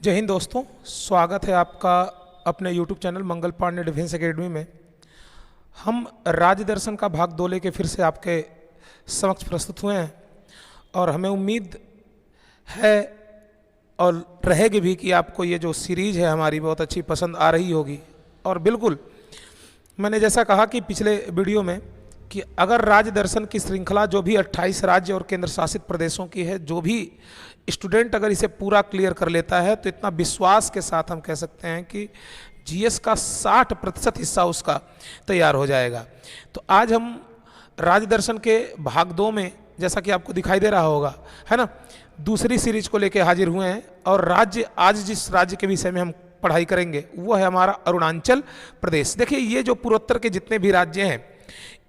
जय हिंद दोस्तों, स्वागत है आपका अपने YouTube channel Mangal Pandey defence academy में। हम राज्य दर्शन का भाग 2 लेके फिर से आपके समक्ष प्रस्तुत हुए हैं और हमें उम्मीद है और रहेगी भी कि आपको ये जो सीरीज है हमारी बहुत अच्छी पसंद आ रही होगी। और बिल्कुल मैंने जैसा कहा कि पिछले वीडियो में कि अगर राज्य दर्शन की श्रृंखला जो भी 28 राज्य और केंद्र शासित प्रदेशों की है, जो भी स्टूडेंट अगर इसे पूरा क्लियर कर लेता है तो इतना विश्वास के साथ हम कह सकते हैं कि जीएस का 60% हिस्सा उसका तैयार हो जाएगा। तो आज हम राज्य दर्शन के भाग 2 में, जैसा कि आपको दिखाई दे रहा होगा, है ना, दूसरी सीरीज को लेकर हाजिर हुए हैं। और आज जिस राज्य के विषय में हम पढ़ाई करेंगे वो है हमारा अरुणाचल प्रदेश। देखिए, ये जो पूर्वोत्तर के जितने भी राज्य हैं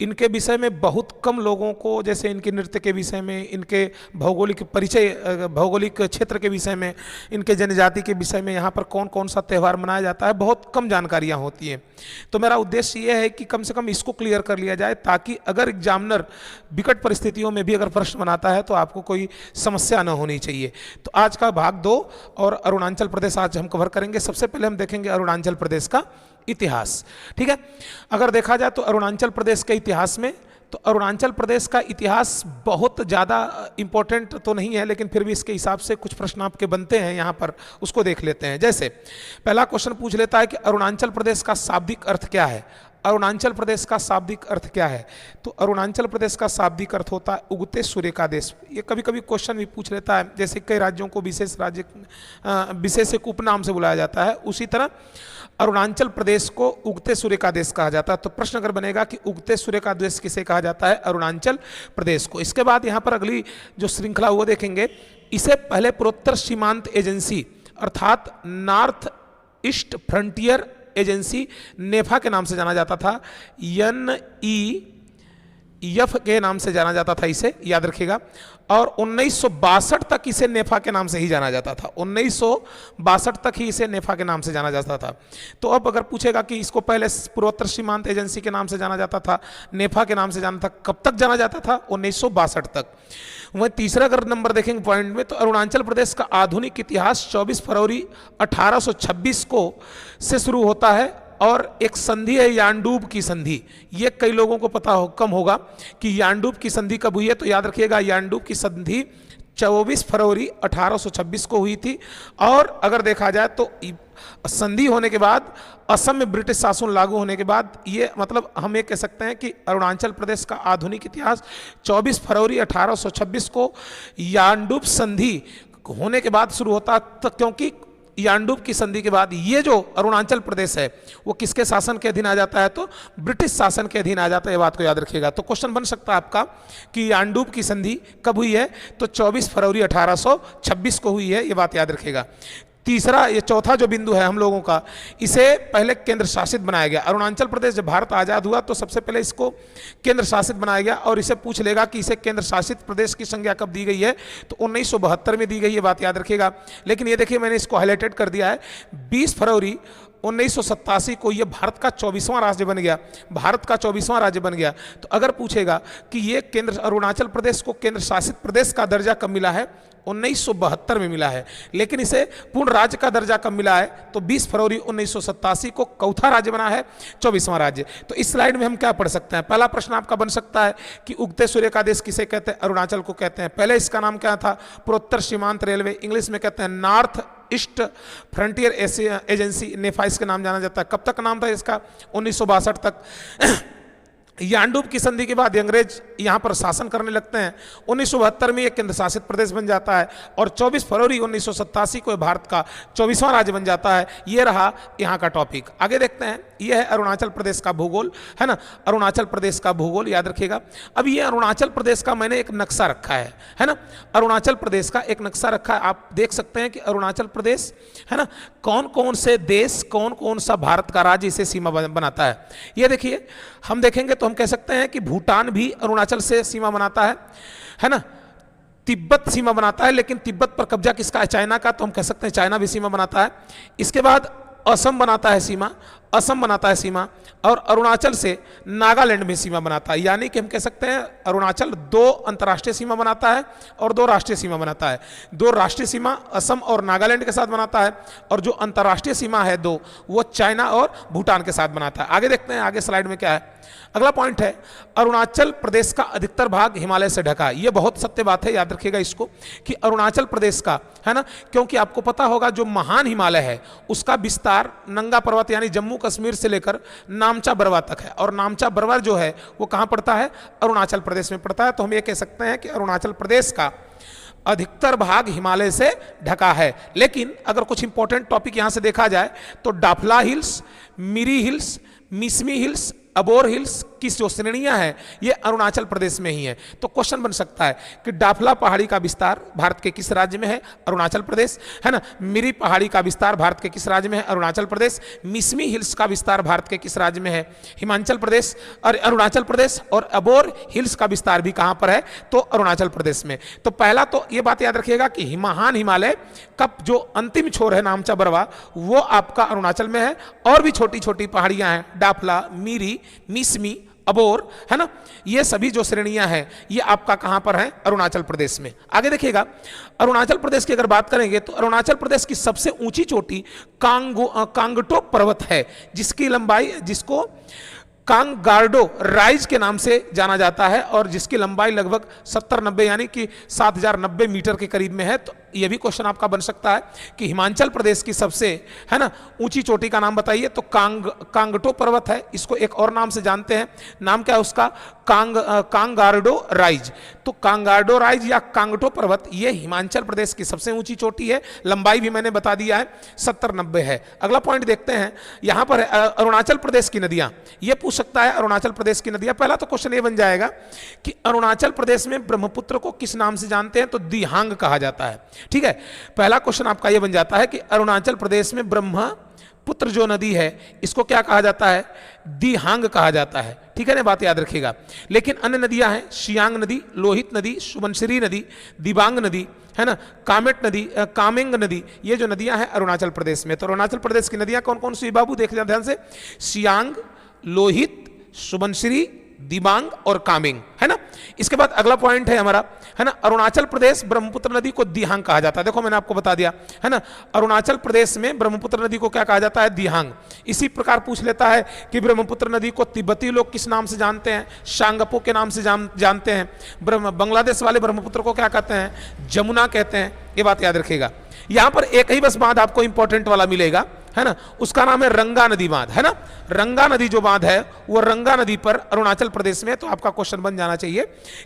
इनके विषय में बहुत कम लोगों को, जैसे इनके नृत्य के विषय में, इनके भौगोलिक परिचय, भौगोलिक क्षेत्र के विषय में, इनके जनजाति के विषय में, यहाँ पर कौन कौन सा त्यौहार मनाया जाता है, बहुत कम जानकारियाँ होती हैं। तो मेरा उद्देश्य ये है कि कम से कम इसको क्लियर कर लिया जाए ताकि अगर एग्जामिनर विकट परिस्थितियों में भी अगर प्रश्न बनाता है तो आपको कोई समस्या न होनी चाहिए। तो आज का भाग 2 और अरुणाचल प्रदेश आज हम कवर करेंगे। सबसे पहले हम देखेंगे अरुणाचल प्रदेश का इतिहास। ठीक है, अगर देखा जाए तो अरुणाचल प्रदेश के इतिहास में, तो अरुणाचल प्रदेश का इतिहास बहुत ज़्यादा इम्पोर्टेंट तो नहीं है, लेकिन फिर भी इसके हिसाब से कुछ प्रश्न आपके बनते हैं यहाँ पर, उसको देख लेते हैं। जैसे पहला क्वेश्चन पूछ लेता है कि अरुणाचल प्रदेश का शाब्दिक अर्थ क्या है। अरुणाचल प्रदेश का शाब्दिक अर्थ क्या है? तो अरुणाचल प्रदेश का शाब्दिक अर्थ होता है उगते सूर्य का देश। ये कभी कभी क्वेश्चन भी पूछ लेता है, जैसे कई राज्यों को विशेष एक उपनाम से बुलाया जाता है, उसी तरह अरुणाचल प्रदेश को उगते सूर्य का देश कहा जाता है। तो प्रश्न अगर बनेगा कि उगते सूर्य का देश किसे कहा जाता है? अरुणाचल प्रदेश को। इसके बाद यहाँ पर अगली जो श्रृंखला वो देखेंगे, इसे पहले पूर्वोत्तर सीमांत एजेंसी अर्थात नॉर्थ ईस्ट फ्रंटियर एजेंसी नेफा के नाम से जाना जाता था। NEF के नाम से जाना जाता था, इसे याद रखिएगा। और 1962 तक इसे नेफा के नाम से ही जाना जाता था। 1962 तक ही इसे नेफा के नाम से जाना जाता था। तो अब अगर पूछेगा कि इसको पहले पूर्वोत्तर सीमांत एजेंसी के नाम से जाना जाता था, नेफा के नाम से जाना था, कब तक जाना जाता था? 1962 तक। वहीं तीसरा अगर नंबर देखेंगे पॉइंट में, तो अरुणाचल प्रदेश का आधुनिक इतिहास 24 फरवरी 1826 को से शुरू होता है और एक संधि है यानडूब की संधि। ये कई लोगों को पता कम होगा कि यानडूब की संधि कब हुई है। तो याद रखिएगा, यानडूब की संधि 24 फरवरी 1826 को हुई थी। और अगर देखा जाए तो संधि होने के बाद, असम में ब्रिटिश शासन लागू होने के बाद, ये मतलब हम ये कह सकते हैं कि अरुणाचल प्रदेश का आधुनिक इतिहास 24 फरवरी 1826 को यानडूब संधि होने के बाद शुरू होता। तो क्योंकि यानडूब की संधि के बाद ये जो अरुणाचल प्रदेश है वो किसके शासन के अधीन आ जाता है? तो ब्रिटिश शासन के अधीन आ जाता है। ये बात को याद रखिएगा। तो क्वेश्चन बन सकता है आपका कि यानडूब की संधि कब हुई है? तो 24 फरवरी 1826 को हुई है। ये बात याद रखिएगा। तीसरा, ये चौथा जो बिंदु है हम लोगों का, इसे पहले केंद्र शासित बनाया गया। अरुणाचल प्रदेश जब भारत आज़ाद हुआ तो सबसे पहले इसको केंद्र शासित बनाया गया। और इसे पूछ लेगा कि इसे केंद्र शासित प्रदेश की संज्ञा कब दी गई है? तो 1972 में दी गई है। बात याद रखिएगा। लेकिन ये देखिए, मैंने इसको हाईलाइटेड कर दिया है। 20 फरवरी 1987 को ये भारत का 24वां राज्य बन गया। भारत का 24वां राज्य बन गया। तो अगर पूछेगा कि ये अरुणाचल प्रदेश को केंद्र शासित प्रदेश का दर्जा कब मिला है? 1972 में मिला है। लेकिन इसे पूर्ण राज्य का दर्जा कब मिला है? तो 20 फरवरी 1987 को चौथा राज्य बना है, 24वां राज्य। तो इस स्लाइड में हम क्या पढ़ सकते हैं? पहला प्रश्न आपका बन सकता है कि उगते सूर्य का देश किसे कहते हैं? अरुणाचल को कहते हैं। पहले इसका नाम क्या था? पूर्वोत्तर सीमांत रेलवे, इंग्लिश में कहते हैं नॉर्थ ईस्ट फ्रंटियर एजेंसी, नेफा इसके नाम जाना जाता है। कब तक नाम था इसका? 1962 तक। यानडूब की संधि के बाद अंग्रेज यहाँ पर शासन करने लगते हैं। 1972 में एक केंद्र शासित प्रदेश बन जाता है और 24 फरवरी 1987 को भारत का 24वां राज्य बन जाता है। ये रहा यहाँ का टॉपिक। आगे देखते हैं। ये है अरुणाचल प्रदेश का भूगोल, है ना, अरुणाचल प्रदेश का भूगोल याद रखिएगा। अब ये अरुणाचल प्रदेश का मैंने एक नक्शा रखा है ना, अरुणाचल प्रदेश का एक नक्शा रखा है। आप देख सकते हैं कि अरुणाचल प्रदेश, है ना, कौन कौन से देश, कौन कौन सा भारत का राज्य इसे सीमा बनाता है। ये देखिए, हम देखेंगे तो हम कह सकते हैं कि भूटान भी अरुणाचल से सीमा बनाता है ना। तिब्बत सीमा बनाता है, लेकिन तिब्बत पर कब्जा किसका है? चाइना का। तो हम कह सकते हैं चाइना भी सीमा बनाता है। इसके बाद असम बनाता है सीमा, असम बनाता है सीमा, और अरुणाचल से नागालैंड में सीमा बनाता है। यानी कि हम कह सकते हैं अरुणाचल 2 अंतर्राष्ट्रीय सीमा बनाता है और 2 राष्ट्रीय सीमा बनाता है। 2 राष्ट्रीय सीमा असम और नागालैंड के साथ बनाता है, और जो अंतर्राष्ट्रीय सीमा है 2, वो चाइना और भूटान के साथ बनाता है। आगे देखते हैं, आगे स्लाइड में क्या है। अगला पॉइंट है, अरुणाचल प्रदेश का अधिकतर भाग हिमालय से ढका है। ये बहुत सत्य बात है, याद रखिएगा इसको, कि अरुणाचल प्रदेश का, है ना, क्योंकि आपको पता होगा जो महान हिमालय है उसका विस्तार नंगा पर्वत यानी जम्मू कश्मीर से लेकर नामचा बरवा तक है, और नामचा बरवा जो है वो कहाँ पड़ता है, अरुणाचल प्रदेश में पड़ता है। तो हम ये कह सकते हैं कि अरुणाचल प्रदेश का अधिकतर भाग हिमालय से ढका है। लेकिन अगर कुछ इंपॉर्टेंट टॉपिक यहां से देखा जाए तो Dafla hills, Miri hills, Mishmi hills, Abor hills की जो श्रेणियां हैं ये अरुणाचल प्रदेश में ही है। तो क्वेश्चन बन सकता है कि डाफला पहाड़ी का विस्तार भारत के किस राज्य में है, अरुणाचल प्रदेश, है ना। मिरी पहाड़ी का विस्तार भारत के किस राज्य में है, अरुणाचल प्रदेश। मिसमी हिल्स का विस्तार भारत के किस राज्य में है, हिमाचल प्रदेश और अरुणाचल प्रदेश। और अबोर हिल्स का विस्तार भी कहां पर है, तो अरुणाचल प्रदेश में। तो पहला तो ये बात याद रखिएगा कि महान हिमालय का जो अंतिम छोर है नामचा बरवा, वो आपका अरुणाचल में है, और भी छोटी छोटी पहाड़ियां हैं, डाफला, मिरी, मिसमी, अबोर, है ना, ये सभी जो श्रेणियां हैं ये आपका कहां पर है, अरुणाचल प्रदेश में। आगे देखिएगा, अरुणाचल प्रदेश की अगर बात करेंगे तो अरुणाचल प्रदेश की सबसे ऊंची चोटी कांगटोक पर्वत है, जिसकी लंबाई, जिसको कांगगार्डो राइज के नाम से जाना जाता है, और जिसकी लंबाई लगभग 70-90 यानी कि 7090 मीटर के करीब में है। तो यह भी क्वेश्चन आपका बन सकता है कि हिमाचल प्रदेश की सबसे, है ना, ऊंची चोटी का नाम बताइए। तो कांगटो पर्वत है, इसको एक और नाम से जानते हैं, नाम क्या है उसका, कांगार्डो राइज। तो कांगार्डो राइज या कांगटो पर्वत ये हिमाचल प्रदेश की सबसे ऊंची चोटी है, लंबाई भी मैंने बता दिया है 70-90 है। अगला पॉइंट देखते हैं, यहां पर है अरुणाचल प्रदेश की नदियां, ये पूछ सकता है अरुणाचल प्रदेश की नदियां। पहला तो क्वेश्चन ये बन जाएगा कि अरुणाचल प्रदेश में ब्रह्मपुत्र को किस नाम से जानते हैं, तो दिहांग कहा जाता है, ठीक है। पहला क्वेश्चन आपका ये बन जाता है कि अरुणाचल प्रदेश में ब्रह्मपुत्र जो नदी है इसको क्या कहा जाता है, दिहांग कहा जाता है, ठीक है ना, बात याद रखिएगा। लेकिन अन्य नदियां हैं, सियांग नदी, लोहित नदी, सुबनसिरी नदी, दिबांग नदी, है ना, कामेट नदी, कामेंग नदी, ये जो नदियां हैं अरुणाचल प्रदेश में। तो अरुणाचल प्रदेश की नदियां कौन कौन सी बाबू देख लें ध्यान से, सियांग, लोहित, सुबनसिरी, दिबांग और कामेंग, है ना। इसके बाद अगला पॉइंट है हमारा, है ना, अरुणाचल प्रदेश ब्रह्मपुत्र नदी को दिहांग कहा जाता है। देखो मैंने आपको बता दिया, है ना, अरुणाचल प्रदेश में ब्रह्मपुत्र नदी को क्या कहा जाता है, दिहांग। इसी प्रकार पूछ लेता है कि ब्रह्मपुत्र नदी को तिब्बती लोग किस नाम से जानते हैं, शांगपो के नाम से जानते हैं। बांग्लादेश वाले ब्रह्मपुत्र को क्या कहते हैं, जमुना कहते हैं, ये बात याद रखिएगा। यहां पर एक ही बस बांध आपको इंपॉर्टेंट वाला मिलेगा, है ना, उसका नाम है रंगा नदी बांध, है ना। रंगा नदी जो बांध है वो रंगा नदी पर अरुणाचल प्रदेश में। तो आपका क्वेश्चन बन जाना चाहिए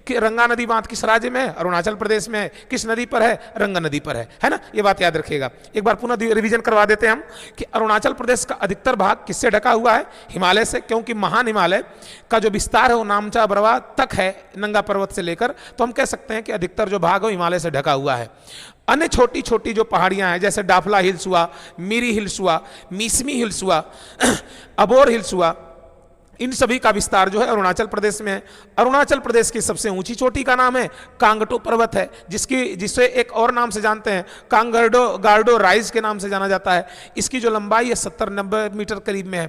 कि रंगा नदी बांध किस राज्य में है, अरुणाचल प्रदेश में है, किस नदी पर है, रंगा नदी पर है ना, ये बात याद रखिएगा। एक बार पुनः रिवीजन करवा देते हैं हम कि अरुणाचल प्रदेश का अधिकतर भाग किससे ढका हुआ है, हिमालय से, क्योंकि महान हिमालय का जो विस्तार है वो नामचा बरवा तक है, नंगा पर्वत से लेकर। तो हम कह सकते हैं कि अधिकतर जो भाग है हिमालय से ढका हुआ है। अन्य छोटी छोटी जो पहाड़ियां हैं जैसे डाफला हिल्स हुआ, मिरी हिल्स हुआ, मिसमी हिल्स हुआ, अबोर हिल्स हुआ, इन सभी का विस्तार जो है अरुणाचल प्रदेश में है। अरुणाचल प्रदेश की सबसे ऊंची चोटी का नाम है कांगटो पर्वत है, जिसे एक और नाम से जानते हैं, कांगार्डो राइज के नाम से जाना जाता है। इसकी जो लंबाई है 70-90 मीटर करीब में है।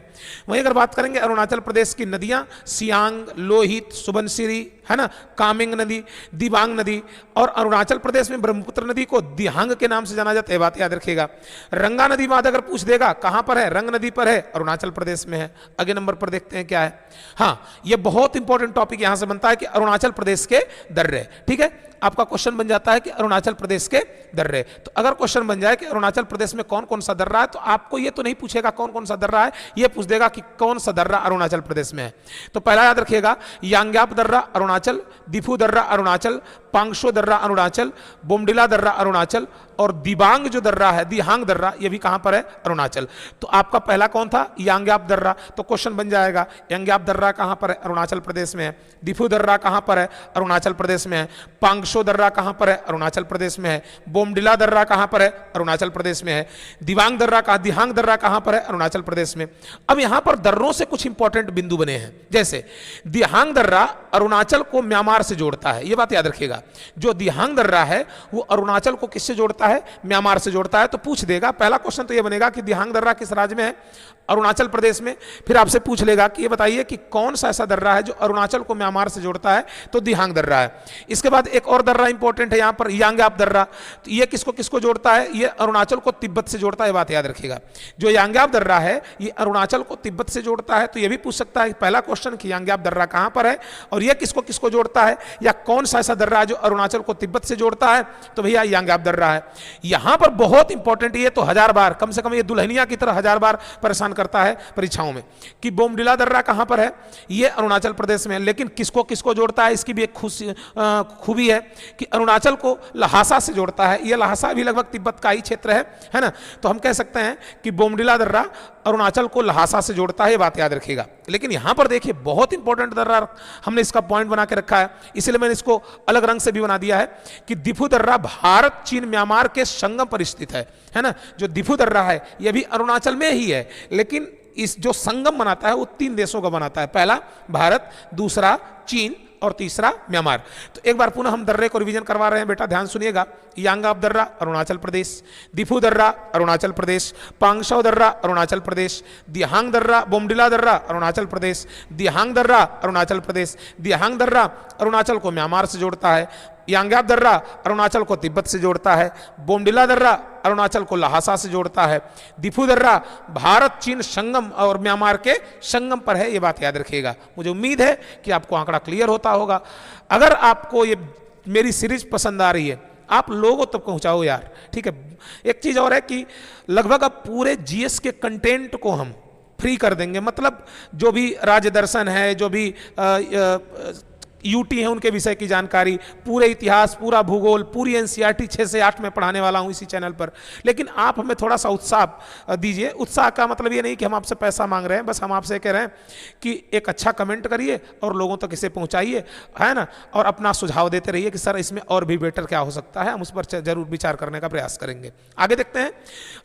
वहीं अगर बात करेंगे अरुणाचल प्रदेश की नदियां, सियांग, लोहित, सुबनसिरी, है ना, कामेंग नदी, दिबांग नदी, और अरुणाचल प्रदेश में ब्रह्मपुत्र नदी को दिहांग के नाम से जाना जाता है, बात याद रखिएगा। रंगा नदी बात अगर पूछ देगा कहां पर है, रंग नदी पर है, अरुणाचल प्रदेश में है। अगले नंबर पर देखते हैं क्या है, हाँ, ये बहुत इंपॉर्टेंट टॉपिक यहां से बनता है कि अरुणाचल प्रदेश के दर्रे, ठीक है। आपका क्वेश्चन बन जाता है कि अरुणाचल प्रदेश के दर्रे। तो अगर क्वेश्चन बन जाए कि अरुणाचल प्रदेश में कौन कौन सा दर्रा है, तो आपको ये तो नहीं पूछेगा कौन कौन सा दर्रा है, ये पूछ देगा कि कौन सा दर्रा अरुणाचल प्रदेश में है। तो पहला याद रखिएगा, यांग्याप दर्रा अरुणाचल, दिफू दर्रा अरुणाचल, पांगशो दर्रा अरुणाचल, बोमडिला दर्रा अरुणाचल, और दिबांग जो दर्रा है, दिहांग दर्रा, ये भी कहां पर है, अरुणाचल। तो आपका पहला कौन था, यांग्याप दर्रा। तो क्वेश्चन बन जाएगा यांग्याप दर्रा कहां पर है, अरुणाचल प्रदेश में है। दिफू दर्रा कहां पर है, अरुणाचल प्रदेश में है। पांगशो दर्रा कहां पर है? अरुणाचल प्रदेश में है। बोमडिला दर्रा कहां पर है? अरुणाचल प्रदेश में है। दिहांग दर्रा कहां पर है? अरुणाचल प्रदेश में। अब यहां पर दर्रों से कुछ इंपॉर्टेंट बिंदु बने हैं, जैसे दिहांग दर्रा अरुणाचल को म्यांमार से जोड़ता है, यह बात याद रखिएगा। जो दिहांग दर्रा है वो अरुणाचल को किससे जोड़ता है? म्यांमार से जोड़ता है। तो पूछ देगा, पहला क्वेश्चन तो यह बनेगा कि दिहांग दर्रा किस राज्य में है? अरुणाचल प्रदेश में। फिर आपसे पूछ लेगा कि ये बताइए कि कौन सा ऐसा दर्रा है जो अरुणाचल को म्यांमार से जोड़ता है? तो दिहांग दर्रा है। इसके बाद एक और दर्रा इंपॉर्टेंट है यहां पर, यांग्याप दर्रा। तो ये किसको किसको जोड़ता है? ये अरुणाचल को तिब्बत से जोड़ता है, बात याद रखिएगा। जो यांग्याप दर्रा है ये अरुणाचल को तिब्बत से जोड़ता है। तो ये भी पूछ सकता है पहला क्वेश्चन कि यांग्याप दर्रा कहां पर है और ये किसको किसको जोड़ता है, या कौन सा ऐसा दर्रा है जो अरुणाचल को तिब्बत से जोड़ता है? तो भैया यांग्याप दर्रा है। यहां पर बहुत इंपॉर्टेंट, ये तो 1000 बार, कम से कम ये दुल्हनिया की तरह 1000 बार परेशान करता है परीक्षाओं में, कि बोमडिला दर्रा कहां पर है? ये अरुणाचल प्रदेश में है। लेकिन किसको किसको जोड़ता है? इसकी भी एक खूबी है कि अरुणाचल को लहासा से जोड़ता है। ये लहासा भी लगभग तिब्बत का ही क्षेत्र है ना। तो हम कह सकते हैं कि बोमडिला दर्रा अरुणाचल को लहासा से जोड़ता है, ये बात याद रखिएगा। लेकिन यहां पर देखिए बहुत इंपॉर्टेंट दर्रा हमने इसका पॉइंट बना के रखा है, इसलिए मैंने इसको अलग रंग से भी बना दिया है कि दिफू दर्रा भारत चीन म्यांमार के संगम पर स्थित है ना। जो दिफू दर्रा है यह भी अरुणाचल में ही है, लेकिन इस जो संगम बनाता है वो 3 देशों का बनाता है, पहला भारत, दूसरा चीन और तीसरा म्यांमार। तो एक बार पुनः हम दर्रे को रिवीजन करवा रहे हैं, बेटा ध्यान सुनिएगा। यांग्याप दर्रा अरुणाचल प्रदेश, दिफू दर्रा अरुणाचल प्रदेश, पांगशौ दर्रा अरुणाचल प्रदेश, दिहांग दर्रा, बोमडिला दर्रा अरुणाचल प्रदेश, दिहांग दर्रा अरुणाचल प्रदेश, दिहांग दर्रा अरुणाचल को म्यांमार से जोड़ता है, यांग्याप दर्रा अरुणाचल को तिब्बत से जोड़ता है, बोमडिला दर्रा अरुणाचल को लहासा से जोड़ता है, दिफू दर्रा भारत चीन संगम और म्यांमार के संगम पर है, ये बात याद रखिएगा। मुझे उम्मीद है कि आपको आंकड़ा क्लियर होता होगा। अगर आपको ये मेरी सीरीज पसंद आ रही है, आप लोगों तक पहुंचाओ यार, ठीक है। एक चीज और है कि लगभग अब पूरे जीएस के कंटेंट को हम फ्री कर देंगे, मतलब जो भी राज्य दर्शन है, जो भी यूटी है उनके विषय की जानकारी, पूरे इतिहास, पूरा भूगोल, पूरी एनसीईआरटी 6 से 8 में पढ़ाने वाला हूं इसी चैनल पर। लेकिन आप हमें थोड़ा सा उत्साह दीजिए। उत्साह का मतलब ये नहीं कि हम आपसे पैसा मांग रहे हैं, बस हम आपसे कह रहे हैं कि एक अच्छा कमेंट करिए और लोगों तक इसे पहुंचाइए, है ना। और अपना सुझाव देते रहिए कि सर इसमें और भी बेटर क्या हो सकता है, हम उस पर जरूर विचार करने का प्रयास करेंगे। आगे देखते हैं।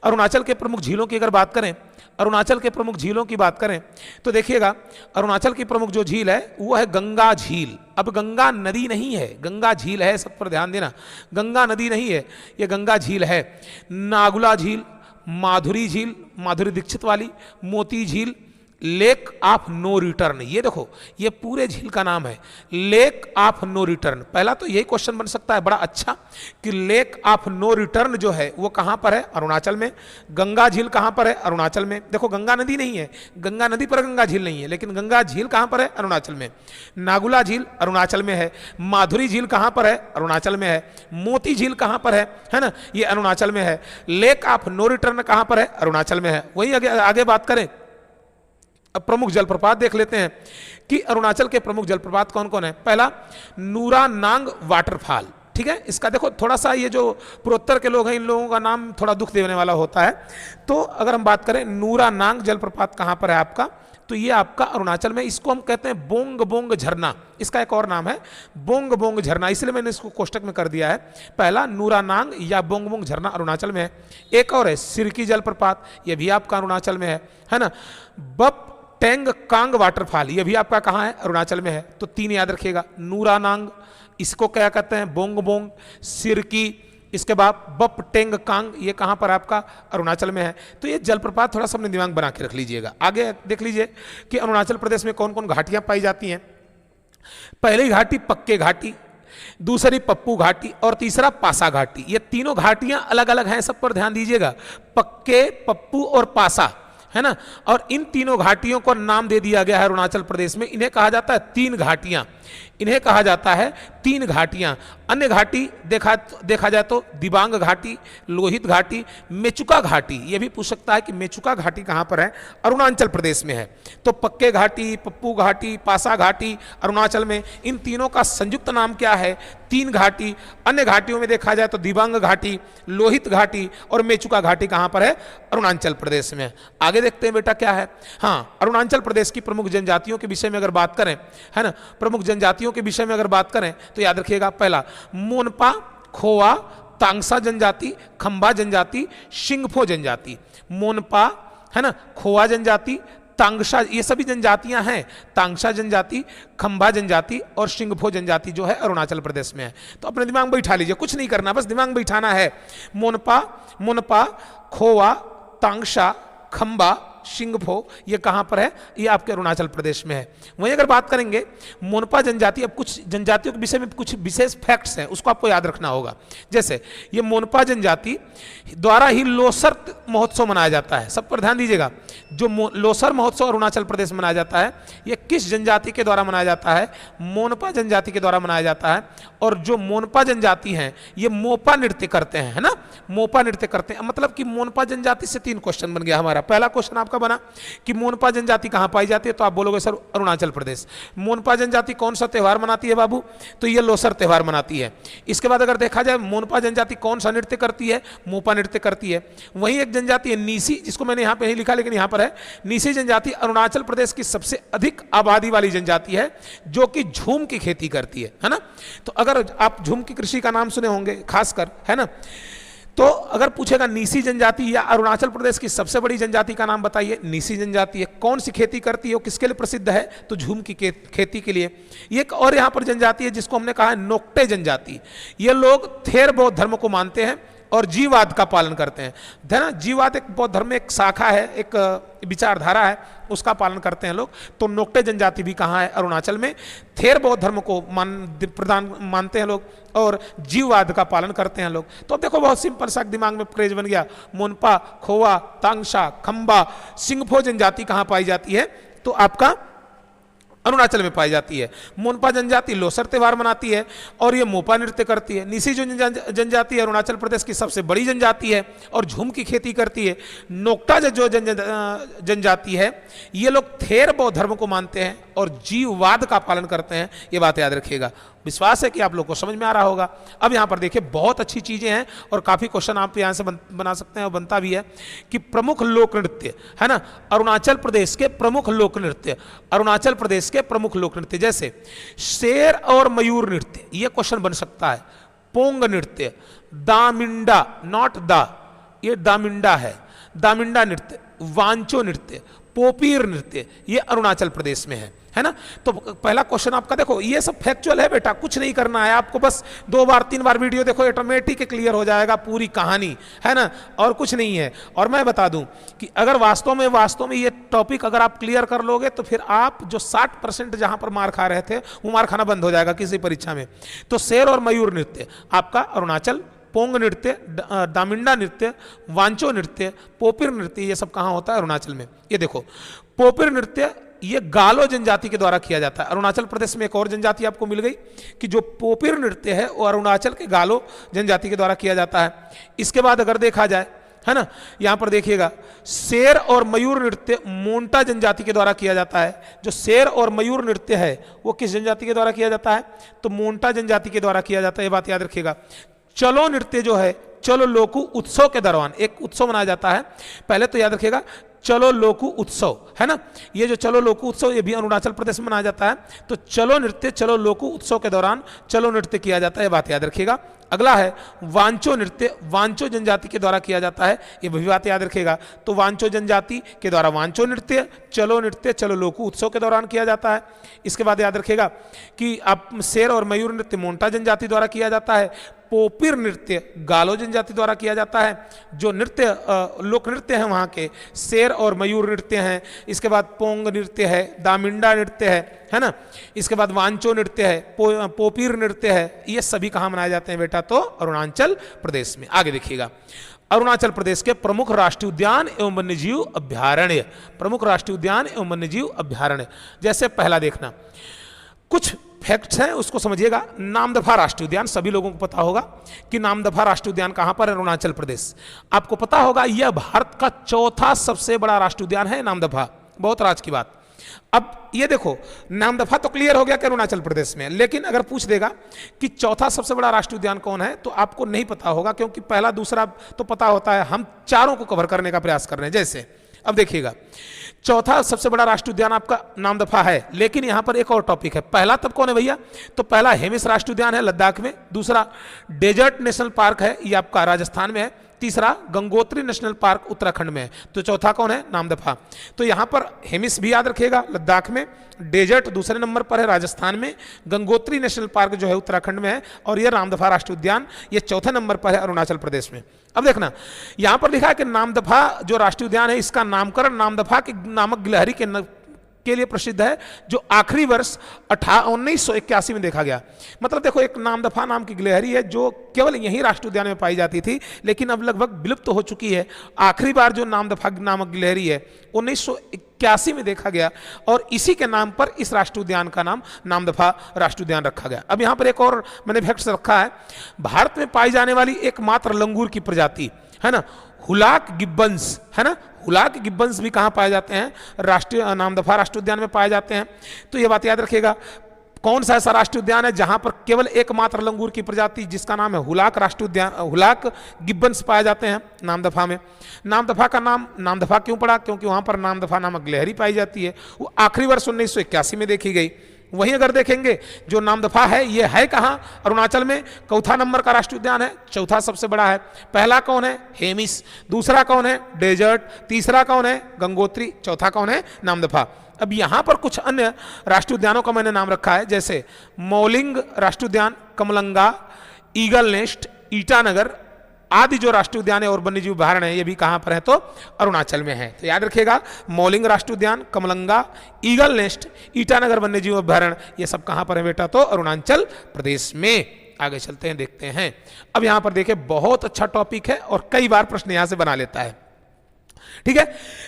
अरुणाचल के प्रमुख झीलों की अगर बात करें, अरुणाचल के प्रमुख झीलों की बात करें तो देखिएगा अरुणाचल की प्रमुख जो झील है वो है गंगा झील। अब गंगा नदी नहीं है, गंगा झील है, सब पर ध्यान देना, गंगा नदी नहीं है, ये गंगा झील है। नागुला झील, माधुरी झील, माधुरी दीक्षित वाली, मोती झील, लेक ऑफ नो रिटर्न, ये देखो ये पूरे झील का नाम है, लेक ऑफ नो रिटर्न। पहला तो यही क्वेश्चन बन सकता है बड़ा अच्छा कि लेक ऑफ नो रिटर्न जो है वो कहां पर है? अरुणाचल में। गंगा झील कहां पर है? अरुणाचल में। देखो गंगा नदी नहीं है, गंगा नदी पर गंगा झील नहीं है, लेकिन गंगा झील कहां पर है? अरुणाचल में। नागुला झील अरुणाचल में है। माधुरी झील कहां पर है? अरुणाचल में है। मोती झील कहां पर है ना, ये अरुणाचल में है। लेक ऑफ नो रिटर्न कहां पर है? अरुणाचल में है। वही आगे बात करें, अब प्रमुख जलप्रपात देख लेते हैं कि अरुणाचल के प्रमुख जलप्रपात कौन कौन है। पहला नूरा नांग वाटरफॉल, ठीक है। इसका देखो थोड़ा सा ये जो पूर्वोत्तर के लोग हैं इन लोगों का नाम थोड़ा दुख देने वाला होता है। तो अगर हम बात करें नूरा नांग जलप्रपात कहां पर है आपका, तो ये आपका अरुणाचल में। इसको हम कहते हैं बोंग बोंग झरना, इसका एक और नाम है बोंग बोंग झरना, इसलिए मैंने इसको कोष्टक में कर दिया है। पहला नूरा नांग या बोंग बोंग झरना अरुणाचल में है। एक और है सिरकी जलप्रपात, ये भी आपका अरुणाचल में है ना। बप टेंग कांग वाटरफॉल, ये भी आपका कहाँ है? अरुणाचल में है। तो 3 याद रखिएगा, नूरा नांग, इसको क्या कहते हैं? बोंग बोंग, सिरकी, इसके बाद बप टेंग कांग, ये कहां पर आपका? अरुणाचल में है। तो ये जलप्रपात थोड़ा सा अपने दिमाग बना के रख लीजिएगा। आगे देख लीजिए कि अरुणाचल प्रदेश में कौन कौन घाटियां पाई जाती हैं। पहली घाटी पक्के घाटी, दूसरी पप्पू घाटी और तीसरा पासा घाटी। ये तीनों घाटियां अलग अलग हैं, सब पर ध्यान दीजिएगा, पक्के, पप्पू और पासा, है ना। और इन तीनों घाटियों को नाम दे दिया गया है अरुणाचल प्रदेश में। इन्हें कहा जाता है 3 घाटियां, इन्हें कहा जाता है 3 घाटियां। अन्य घाटी देखा जाए तो दिबांग घाटी, लोहित घाटी, मेचुका घाटी। यह भी पूछ सकता है कि मेचुका घाटी कहां पर है? अरुणाचल प्रदेश में है। तो पक्के घाटी, पप्पू घाटी, पासा घाटी अरुणाचल में। इन तीनों का संयुक्त नाम क्या है? 3 घाटी। अन्य घाटियों में देखा जाए तो दिबांग घाटी, लोहित घाटी और मेचुका घाटी कहां पर है? अरुणाचल प्रदेश में। आगे देखते हैं बेटा क्या है। हाँ, अरुणाचल प्रदेश की प्रमुख जनजातियों के विषय में अगर बात करें, है ना, प्रमुख जनजातियों के विषय में अगर बात करें तो याद रखिएगा, पहला मोनपा, खोवा, तांगसा जनजाति, खंबा जनजाति, शिंगफो जनजाति। मोनपा है ना, खोवा जनजाति, तांगशा, ये सभी जनजातियां हैं। तांगशा जनजाति, खंबा जनजाति और शिंगफो जनजाति जो है अरुणाचल प्रदेश में है। तो अपने दिमाग में बैठा लीजिए, कुछ नहीं करना, बस दिमाग में बैठाना है। मोनपा, खोवा, तांगशा, खंबा, शिंगफो, ये कहाँ पर है? ये आपके अरुणाचल प्रदेश में है। वहीं अगर बात करेंगे मोनपा जनजाति, अब कुछ जनजातियों के विषय में कुछ विशेष फैक्ट्स हैं, उसको आपको याद रखना होगा। जैसे ये मोनपा जनजाति द्वारा ही लोसर महोत्सव मनाया जाता है। सब पर ध्यान दीजिएगा, जो लोसर महोत्सव अरुणाचल प्रदेश में मनाया जाता है, ये किस जनजाति के द्वारा मनाया जाता है? मोनपा जनजाति के द्वारा मनाया जाता है। और जो मोनपा जनजाति हैं ये मोपा नृत्य करते हैं, है ना, मोपा नृत्य करते हैं। मतलब कि मोनपा जनजाति से 3 क्वेश्चन बन गया हमारा। पहला क्वेश्चन आपका बना कि मोनपा जनजाति कहां पाई जाती है, तो आप बोलोगे सर अरुणाचल प्रदेश। मोनपा जनजाति कौन सा त्यौहार मनाती है बाबू? तो ये लोसर त्यौहार मनाती है। इसके बाद अगर देखा जाए मोनपा जनजाति कौन सा नृत्य करती है? मोपा नृत्य करती है। वहीं एक जनजाति है नीसी, जिसको मैंने यहां पे नहीं लिखा लेकिन यहां पर है। नीसी जनजाति अरुणाचल प्रदेश की सबसे अधिक आबादी वाली जनजाति है, जो कि झूम की खेती करती है ना। तो अगर आप झूम की कृषि का नाम सुने होंगे खासकर, है ना, तो अगर पूछेगा नीसी जनजाति या अरुणाचल प्रदेश की सबसे बड़ी जनजाति का नाम बताइए, नीसी जनजाति है। कौन सी खेती करती है, वो किसके लिए प्रसिद्ध है? तो झूम की खेती के लिए। एक और यहाँ पर जनजाति है जिसको हमने कहा है नोक्टे जनजाति। ये लोग थेर बौद्ध धर्म को मानते हैं और जीववाद का पालन करते हैं, है ना। जीववाद एक बौद्ध धर्म में एक शाखा है, एक विचारधारा है, उसका पालन करते हैं लोग। तो नोक्टे जनजाति भी कहाँ है? अरुणाचल में। थेर बौद्ध धर्म को मानते हैं लोग और जीववाद का पालन करते हैं लोग। तो अब देखो बहुत सिंपल सा दिमाग में क्रेज बन गया। मोनपा, खोवा, तांगशा, खंबा, शिंगफो जनजाति कहाँ पाई जाती है? तो आपका अरुणाचल में पाई जाती है। मोनपा जनजाति लोसर त्यौहार मनाती है और ये मोपा नृत्य करती है। नीसी जो जनजाति अरुणाचल प्रदेश की सबसे बड़ी जनजाति है और झूम की खेती करती है। नोक्टा जो जनजाति है ये लोग थेर बौद्ध धर्म को मानते हैं और जीववाद का पालन करते हैं। ये बात याद रखिएगा। विश्वास है कि आप लोग को समझ में आ रहा होगा। अब यहाँ पर देखिए बहुत अच्छी चीज़ें हैं और काफ़ी क्वेश्चन आप यहाँ से बना सकते हैं और बनता भी है कि प्रमुख लोक नृत्य, है ना, अरुणाचल प्रदेश के प्रमुख लोक नृत्य, अरुणाचल प्रदेश के प्रमुख लोक नृत्य जैसे शेर और मयूर नृत्य, ये क्वेश्चन बन सकता है। पोंग नृत्य, दामिंडा, नॉट दा, ये दामिंडा है, दामिंडा नृत्य, वांचो नृत्य, पोपीर नृत्य, ये अरुणाचल प्रदेश में है ना। तो पहला क्वेश्चन आपका देखो, ये सब फैक्चुअल है बेटा, कुछ नहीं करना है आपको, बस 2 बार 3 बार वीडियो देखो, ऑटोमेटिक क्लियर हो जाएगा पूरी कहानी, है ना, और कुछ नहीं है। और मैं बता दूं कि अगर वास्तव में ये टॉपिक अगर आप क्लियर कर लोगे तो फिर आप जो 60% जहां पर मार खा रहे थे वो मार खाना बंद हो जाएगा किसी परीक्षा में। तो शेर और मयूर नृत्य आपका अरुणाचल, पोंग नृत्य, दामिंडा नृत्य, वांचो नृत्य, पोपिर नृत्य, ये सब कहाँ होता है? अरुणाचल में। ये देखो पोपिर नृत्य ये गालो जनजाति के द्वारा किया जाता है। अरुणाचल प्रदेश में एक और जनजाति आपको मिल गई कि जो पोपिर नृत्य है वो अरुणाचल के गालो जनजाति के द्वारा किया जाता है। इसके बाद अगर देखा जाए, है ना, यहाँ पर देखिएगा शेर और मयूर नृत्य मोंटा जनजाति के द्वारा किया जाता है। जो शेर और मयूर नृत्य है वो किस जनजाति के द्वारा किया जाता है? तो मोंटा जनजाति के द्वारा किया जाता है। ये बात याद रखिएगा। चलो नृत्य जो है, चलो लोकू उत्सव के दौरान एक उत्सव मनाया जाता है। पहले तो याद रखिएगा चलो लोकू उत्सव, है ना, ये जो चलो लोकू उत्सव ये भी अरुणाचल प्रदेश में मनाया जाता है। तो चलो नृत्य, चलो लोकू उत्सव के दौरान चलो नृत्य किया जाता है, बात याद रखिएगा। अगला है वांचो नृत्य, वांचो जनजाति के द्वारा किया जाता है, ये भी बात याद रखिएगा। तो वांचो जनजाति के द्वारा वांचो नृत्य, चलो लोकू उत्सव के दौरान किया जाता है। इसके बाद याद रखिएगा कि आप शेर और मयूर नृत्य मोंटा जनजाति द्वारा किया जाता है। पोपिर नृत्य गालो जनजाति द्वारा किया जाता है। जो नृत्य लोक नृत्य है वहाँ के शेर और मयूर नृत्य हैं। इसके बाद पोंग नृत्य है, दामिंडा नृत्य है ना। इसके बाद वांचो नृत्य है, पोपीर नृत्य है। ये सभी कहाँ मनाए जाते हैं बेटा? तो अरुणाचल प्रदेश में। आगे देखिएगा अरुणाचल प्रदेश के प्रमुख राष्ट्रीय उद्यान एवं वन्यजीव अभ्यारण्य, प्रमुख राष्ट्रीय उद्यान एवं वन्यजीव अभ्यारण्य। जैसे पहला देखना, कुछ फैक्ट्स हैं उसको समझिएगा। नामदफा राष्ट्रीय उद्यान, सभी लोगों को पता होगा कि नामदफा राष्ट्रीय उद्यान कहां पर है? अरुणाचल प्रदेश। आपको पता होगा यह भारत का 4था सबसे बड़ा राष्ट्रीय उद्यान है नामदफा। बहुत राज की बात। अब ये देखो नामदफा तो क्लियर हो गया कि अरुणाचल प्रदेश में, लेकिन अगर पूछ देगा कि 4था सबसे बड़ा राष्ट्रीय उद्यान कौन है तो आपको नहीं पता होगा, क्योंकि पहला दूसरा तो पता होता है। हम चारों को कवर करने का प्रयास कर रहे हैं। जैसे अब देखिएगा, चौथा सबसे बड़ा राष्ट्रीय उद्यान आपका नामदफा है, लेकिन यहां पर एक और टॉपिक है। पहला तब कौन है भैया? तो पहला हेमिस राष्ट्रीय उद्यान है लद्दाख में, दूसरा डेजर्ट नेशनल पार्क है, ये आपका राजस्थान में है, तीसरा गंगोत्री नेशनल पार्क उत्तराखंड में है, तो चौथा कौन है? नामदफा। तो यहां पर हेमिस भी याद रखिएगा लद्दाख में, डेजर्ट दूसरे नंबर पर है राजस्थान में, गंगोत्री नेशनल पार्क जो है उत्तराखंड में है, और यह नामदफा राष्ट्रीय उद्यान ये चौथे नंबर पर है अरुणाचल प्रदेश में। अब देखना यहां पर लिखा है कि नामदफा जो राष्ट्रीय उद्यान है इसका नामकरण नामदफा के नामक गिलहरी के लिए प्रसिद्ध है, जो आखिरी वर्ष 1981 में देखा गया। मतलब देखो, एक नामदफा नाम की गिलहरी है जो केवल यही राष्ट्रीय उद्यान में पाई जाती थी, लेकिन अब लगभग विलुप्त हो चुकी है। आखिरी बार जो नामदफा नामक गिलहरी है 1981 में देखा गया, और इसी के नाम पर इस राष्ट्रीय उद्यान का नाम नामदफा राष्ट्रीय उद्यान रखा गया। अब यहां पर एक और मैंने फैक्ट रखा है, भारत में पाई जाने वाली एकमात्र लंगूर की प्रजाति है ना, हुलाक गिब्बंस है ना, हुलाक गिब्बंस भी कहाँ पाए जाते हैं? राष्ट्रीय नामदफा राष्ट्रीय उद्यान में पाए जाते हैं। तो ये बात याद रखिएगा, कौन सा ऐसा राष्ट्रीय उद्यान है जहां पर केवल एकमात्र लंगूर की प्रजाति जिसका नाम है हुलाक राष्ट्रीय उद्यान, हुलाक गिब्बंस पाए जाते हैं नामदफा में। नामदफा का नाम नामदफा क्यों पड़ा? क्योंकि वहां पर नामदफा नामक गिलहरी पाई जाती है, वो आखिरी वर्ष 1981 में देखी गई। वहीं अगर देखेंगे जो नामदफा है ये है कहाँ? अरुणाचल में, चौथा नंबर का राष्ट्रीय उद्यान है, चौथा सबसे बड़ा है। पहला कौन है? हेमिस, दूसरा कौन है? डेजर्ट, तीसरा कौन है? गंगोत्री, चौथा कौन है? नामदफा। अब यहां पर कुछ अन्य राष्ट्रीय उद्यानों का मैंने नाम रखा है, जैसे मौलिंग राष्ट्रीय उद्यान, कमलंगा, ईगल नेस्ट, ईटानगर आदि जो राष्ट्रीय उद्यान है और वन्यजीव अभयारण्य है, ये भी कहां पर है? तो अरुणाचल में है। तो याद रखिएगा, मौलिंग राष्ट्रीय उद्यान, कमलंगा, ईगल नेस्ट, ईटानगर वन्यजीव अभयारण्य, ये सब कहां पर है बेटा? तो अरुणाचल प्रदेश में। आगे चलते हैं, देखते हैं। अब यहां पर देखिए, बहुत अच्छा टॉपिक है और कई बार प्रश्न यहां से बना लेता है, ठीक है।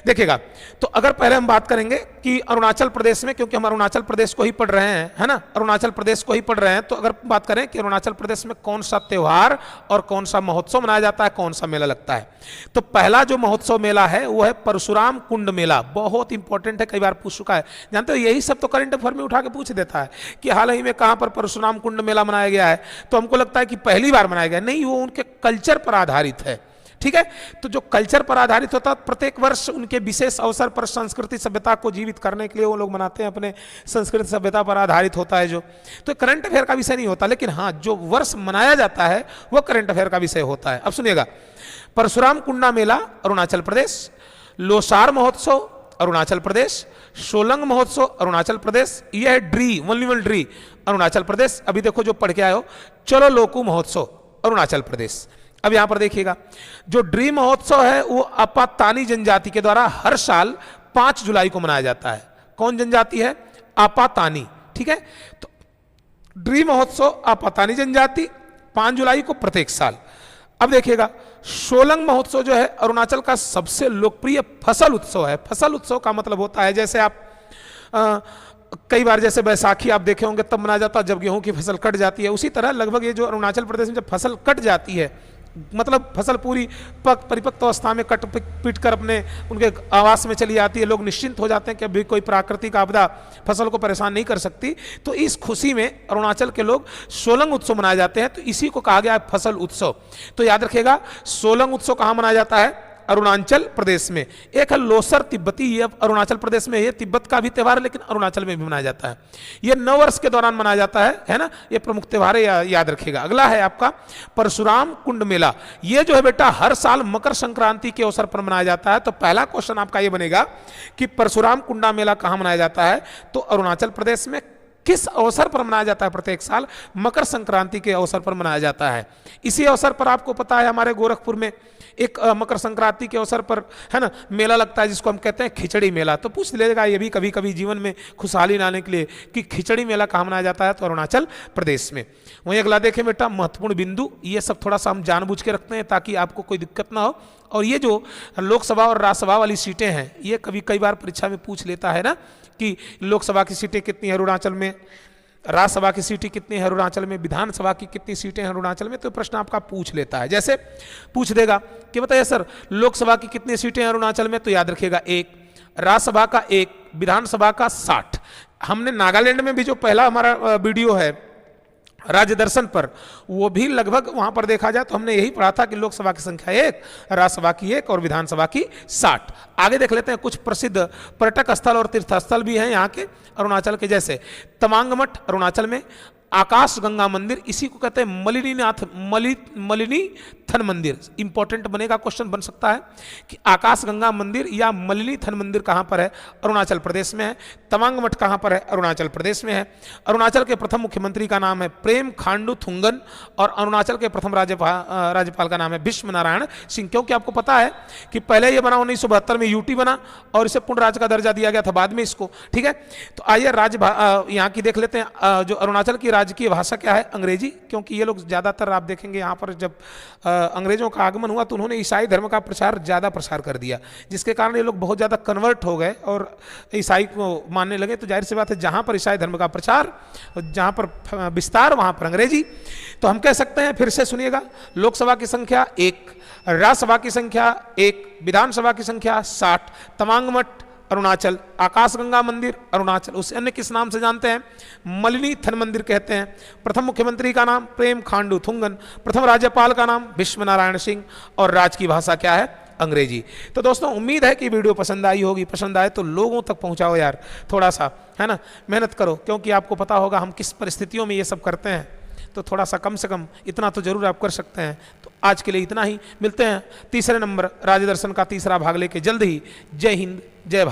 देखिएगा, तो अगर पहले हम बात करेंगे कि अरुणाचल प्रदेश में, क्योंकि हम अरुणाचल प्रदेश को ही पढ़ रहे हैं, है ना, अरुणाचल प्रदेश को ही पढ़ रहे हैं, तो अगर बात करें कि अरुणाचल प्रदेश में कौन सा त्योहार और कौन सा महोत्सव मनाया जाता है, कौन सा मेला लगता है, तो पहला जो महोत्सव मेला है वो है परशुराम कुंड मेला। बहुत इंपॉर्टेंट है, कई बार पूछ चुका है, जानते हो, यही सब तो करंट अफेयर में उठा के पूछ देता है कि हाल ही में कहां पर परशुराम कुंड मेला मनाया गया है, तो हमको लगता है कि पहली बार मनाया गया। नहीं, वो उनके कल्चर पर आधारित है, ठीक है। तो जो कल्चर पर आधारित होता है, प्रत्येक वर्ष उनके विशेष अवसर पर संस्कृति सभ्यता को जीवित करने के लिए वो लोग मनाते हैं, अपने संस्कृति सभ्यता पर आधारित होता है जो, तो करंट अफेयर का विषय नहीं होता, लेकिन हाँ जो वर्ष मनाया जाता है वो करंट अफेयर का विषय होता है। अब सुनिएगा, परशुराम कुंडा मेला अरुणाचल प्रदेश, लोसार महोत्सव अरुणाचल प्रदेश, सोलंग महोत्सव अरुणाचल प्रदेश, यह है ड्री वनलिवल ड्री अरुणाचल प्रदेश। अभी देखो जो पढ़ के आए हो, चलो लोकू महोत्सव अरुणाचल प्रदेश। अब यहां पर देखिएगा, जो ड्री महोत्सव है वो आपातानी जनजाति के द्वारा हर साल 5 जुलाई को मनाया जाता है। कौन जनजाति है? आपातानी, ठीक है। तो ड्री महोत्सव आपातानी जनजाति 5 जुलाई को प्रत्येक साल। अब देखिएगा, सोलंग महोत्सव जो है अरुणाचल का सबसे लोकप्रिय फसल उत्सव है। फसल उत्सव का मतलब होता है, जैसे आप कई बार जैसे बैसाखी आप देखे होंगे तब मनाया जाता है जब गेहूं की फसल कट जाती है, उसी तरह लगभग ये जो अरुणाचल प्रदेश में जब फसल कट जाती है, मतलब फसल पूरी परिपक्व अवस्था में कट पीट कर अपने उनके आवास में चली जाती है, लोग निश्चिंत हो जाते हैं कि अभी कोई प्राकृतिक आपदा फसल को परेशान नहीं कर सकती, तो इस खुशी में अरुणाचल के लोग सोलंग उत्सव मनाए जाते हैं। तो इसी को कहा गया है फसल उत्सव। तो याद रखिएगा, सोलंग उत्सव कहाँ मनाया जाता है? अरुणाचल प्रदेश में। एक है लोसर तिब्बती, ये अरुणाचल प्रदेश में, ये तिब्बत का भी त्यौहार लेकिन अरुणाचल में भी मनाया जाता है। ये नव वर्ष के दौरान मनाया जाता है ना, ये प्रमुख त्यौहार है, याद रखिएगा। अगला है आपका परशुराम कुंड मेला। ये जो है बेटा हर साल मकर संक्रांति के अवसर पर मनाया जाता है। तो पहला क्वेश्चन आपका ये बनेगा कि परशुराम कुंडा मेला कहाँ मनाया जाता है? तो अरुणाचल प्रदेश में। किस अवसर पर मनाया जाता है? प्रत्येक साल मकर संक्रांति के अवसर पर मनाया जाता है। इसी अवसर पर आपको पता है हमारे गोरखपुर में एक मकर संक्रांति के अवसर पर, है ना, मेला लगता है जिसको हम कहते हैं खिचड़ी मेला। तो पूछ लेगा ये भी कभी कभी जीवन में खुशहाली लाने के लिए कि खिचड़ी मेला कहाँ मनाया जाता है? तो अरुणाचल प्रदेश में। वहीं अगला देखें बेटा, महत्वपूर्ण बिंदु, ये सब थोड़ा सा हम जानबूझ के रखते हैं ताकि आपको कोई दिक्कत ना हो। और ये जो लोकसभा और राज्यसभा वाली सीटें हैं, ये कई बार परीक्षा में पूछ लेता है ना कि लोकसभा की सीटें कितनी है अरुणाचल में, राज्यसभा की सीटें कितनी है अरुणाचल में, विधानसभा की कितनी सीटें हैं अरुणाचल में। तो प्रश्न आपका पूछ लेता है, जैसे पूछ देगा कि बताइए सर लोकसभा की कितनी सीटें हैं अरुणाचल में, तो याद रखिएगा 1, राज्यसभा का 1, विधानसभा का 60। हमने नागालैंड में भी जो पहला हमारा वीडियो है राज्य दर्शन पर, वो भी लगभग वहां पर देखा जाए तो हमने यही पढ़ा था कि लोकसभा की संख्या 1, राज्यसभा की 1 और विधानसभा की 60। आगे देख लेते हैं कुछ प्रसिद्ध पर्यटक स्थल और तीर्थ स्थल भी हैं यहाँ के अरुणाचल के, जैसे तवांग मठ अरुणाचल में, आकाश गंगा मंदिर, इसी को कहते हैं मलिनीथन मंदिर। इंपॉर्टेंट बनेगा, क्वेश्चन बन सकता है कि आकाश गंगा मंदिर या मलिनीथन मंदिर कहाँ पर है? अरुणाचल प्रदेश में है। तवांग मठ कहाँ पर है? अरुणाचल प्रदेश में है। अरुणाचल के प्रथम मुख्यमंत्री का नाम है प्रेम खांडू थुंगन और अरुणाचल के प्रथम राज्यपाल का नाम है भीष्म नारायण सिंह। क्योंकि आपको पता है कि पहले ये बना 1972 में यूटी बना और इसे पूर्ण राज्य का दर्जा दिया गया था बाद में इसको, ठीक है। तो आइए राज्य यहाँ की देख लेते हैं। जो अरुणाचल की राजकीय भाषा क्या है? अंग्रेजी, क्योंकि ये लोग ज़्यादातर आप देखेंगे यहाँ पर जब अंग्रेजों का आगमन हुआ तो उन्होंने ईसाई धर्म का ज़्यादा प्रसार कर दिया, जिसके कारण ये लोग बहुत ज़्यादा कन्वर्ट हो गए और ईसाई को मानने लगे। तो जाहिर सी बात है जहाँ पर ईसाई धर्म का प्रचार, जहाँ पर विस्तार, वहाँ पर अंग्रेजी। तो हम कह सकते हैं, फिर से सुनिएगा, लोकसभा की संख्या 1, राज्यसभा की संख्या 1, विधानसभा की संख्या 60, तवांग मठ अरुणाचल, आकाशगंगा मंदिर अरुणाचल, उसे अन्य किस नाम से जानते हैं? मलिनीथन मंदिर कहते हैं। प्रथम मुख्यमंत्री का नाम प्रेम खांडू थुंगन, प्रथम राज्यपाल का नाम भीष्म नारायण सिंह और राज्य की भाषा क्या है? अंग्रेजी। तो दोस्तों उम्मीद है कि वीडियो पसंद आई होगी। पसंद आए तो लोगों तक पहुंचाओ यार, थोड़ा सा, है ना, मेहनत करो, क्योंकि आपको पता होगा हम किस परिस्थितियों में ये सब करते हैं। तो थोड़ा सा कम से कम इतना तो जरूर आप कर सकते हैं। तो आज के लिए इतना ही, मिलते हैं तीसरे नंबर राज्य दर्शन का तीसरा भाग लेके जल्द ही। जय हिंद, जय भारत।